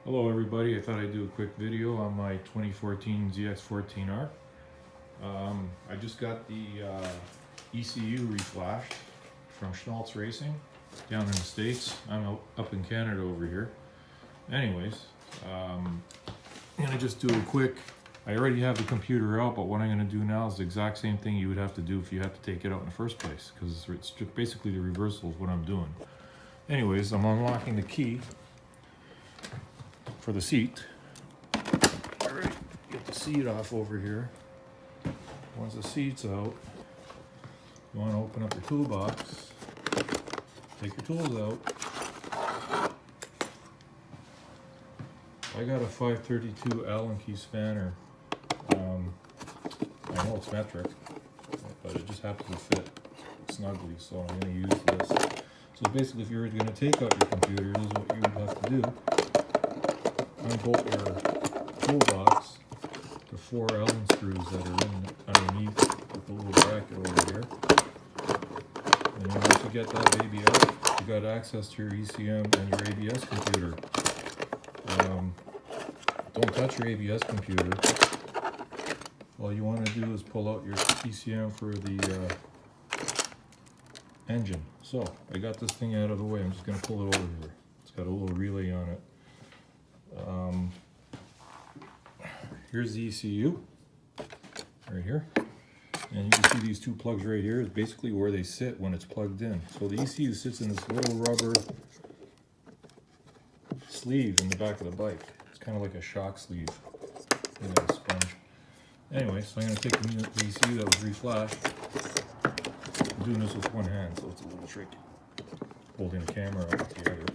Hello everybody, I thought I'd do a quick video on my 2014 ZX14R. I just got the ECU reflashed from Schnitz Racing down in the States. I'm up in Canada over here. Anyways, I'm going to just do a quick, I already have the computer out, but what I'm going to do now is the exact same thing you would have to do if you had to take it out in the first place, because it's just basically the reversal of what I'm doing. Anyways, I'm unlocking the key for the seat. Alright, get the seat off over here. Once the seat's out, you want to open up your toolbox, take your tools out. I got a 532 Allen key spanner. I know it's metric, but it just happens to fit snugly, so I'm going to use this. So basically, if you were going to take out your computer, this is what you would have to do. Unbolt your toolbox, the 4 Allen screws that are underneath with the little bracket over here. And then once you get that baby out, you got access to your ECM and your ABS computer. Don't touch your ABS computer. All you want to do is pull out your ECM for the engine. So I got this thing out of the way. I'm just going to pull it over here. It's got a little relay on it. Here's the ECU right here, and you can see these two plugs right here is basically where they sit when it's plugged in. So the ECU sits in this little rubber sleeve in the back of the bike. It's kind of like a shock sleeve, a sponge. Anyway, so I'm going to take the ECU that was reflashed. I'm doing this with one hand, so it's a little tricky. Holding the camera up with the other.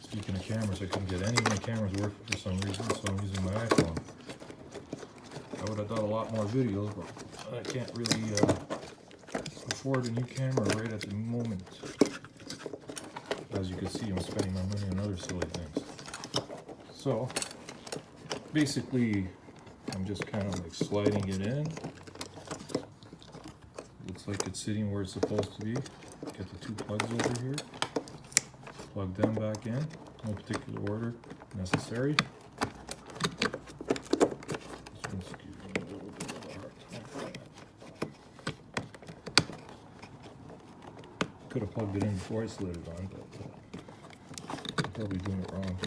Speaking of cameras, I couldn't get any of my cameras working for some reason, so I'm using my iPhone. I would have done a lot more videos, but I can't really afford a new camera right at the moment. As you can see, I'm spending my money on other silly things. So, basically, I'm just kind of like sliding it in. Looks like it's sitting where it's supposed to be. Get the two plugs over here. Plug them back in. No particular order necessary. Could have plugged it in before I slid it on, but I'm probably doing it wrong.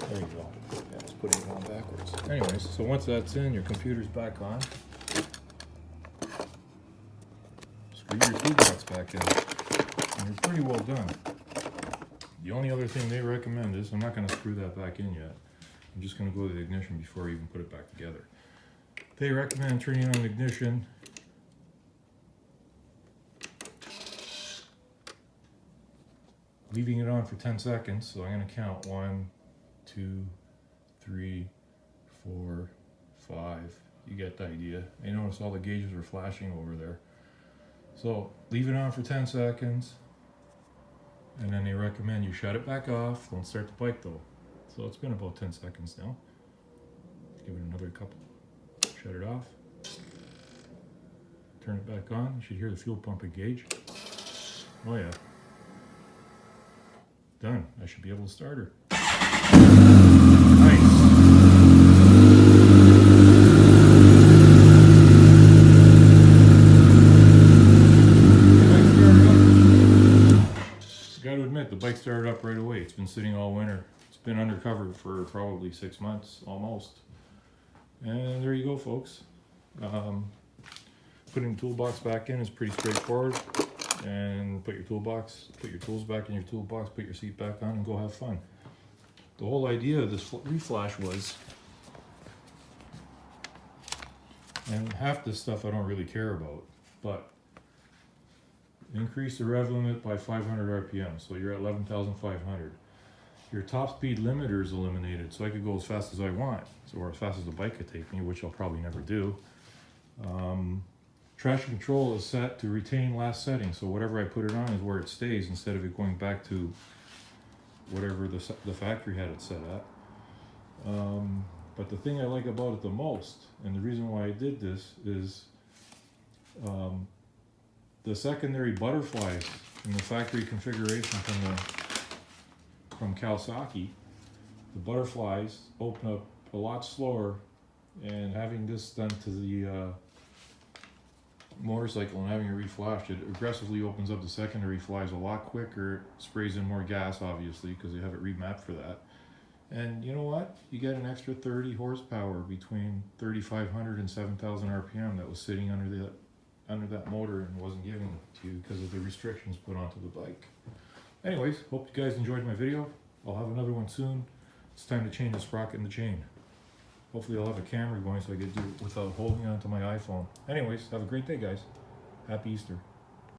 There you go. Yeah, it's putting it on backwards. Anyways, so once that's in, your computer's back on. Screw your toolbox back in, and you're pretty well done. The only other thing they recommend is, I'm not going to screw that back in yet. I'm just going to go to the ignition before I even put it back together. They recommend turning on the ignition leaving it on for 10 seconds, so I'm going to count 1, 2, 3, 4, 5. You get the idea. I notice all the gauges are flashing over there. So leave it on for 10 seconds, and then they recommend you shut it back off. Don't start the bike though. So it's been about 10 seconds now. Give it another couple. Shut it off. Turn it back on. You should hear the fuel pump engage. Oh yeah. Done. I should be able to start her. Nice. Got to admit, the bike started up right away. It's been sitting all winter. It's been undercover for probably 6 months, almost. And there you go, folks. Putting the toolbox back in is pretty straightforward. And put your tools back in your toolbox, put your seat back on, and go have fun. The whole idea of this reflash was, and half this stuff I don't really care about, but increase the rev limit by 500 RPM, so you're at 11,500. Your top speed limiter is eliminated, so I could go as fast as I want, or as fast as the bike could take me, which I'll probably never do. Traction control is set to retain last setting, so whatever I put it on is where it stays instead of it going back to whatever the factory had it set at. But the thing I like about it the most, and the reason why I did this, is the secondary butterflies in the factory configuration from Kawasaki the butterflies open up a lot slower, and having this done to the motorcycle and having it reflashed, it aggressively opens up the secondary flies a lot quicker, sprays in more gas obviously because they have it remapped for that. And you know what? You get an extra 30 horsepower between 3,500 and 7,000 RPM that was sitting under that motor and wasn't given to you because of the restrictions put onto the bike. Anyways, hope you guys enjoyed my video. I'll have another one soon. It's time to change the sprocket and the chain. Hopefully I'll have a camera going so I can do it without holding on to my iPhone. Anyways, have a great day, guys. Happy Easter.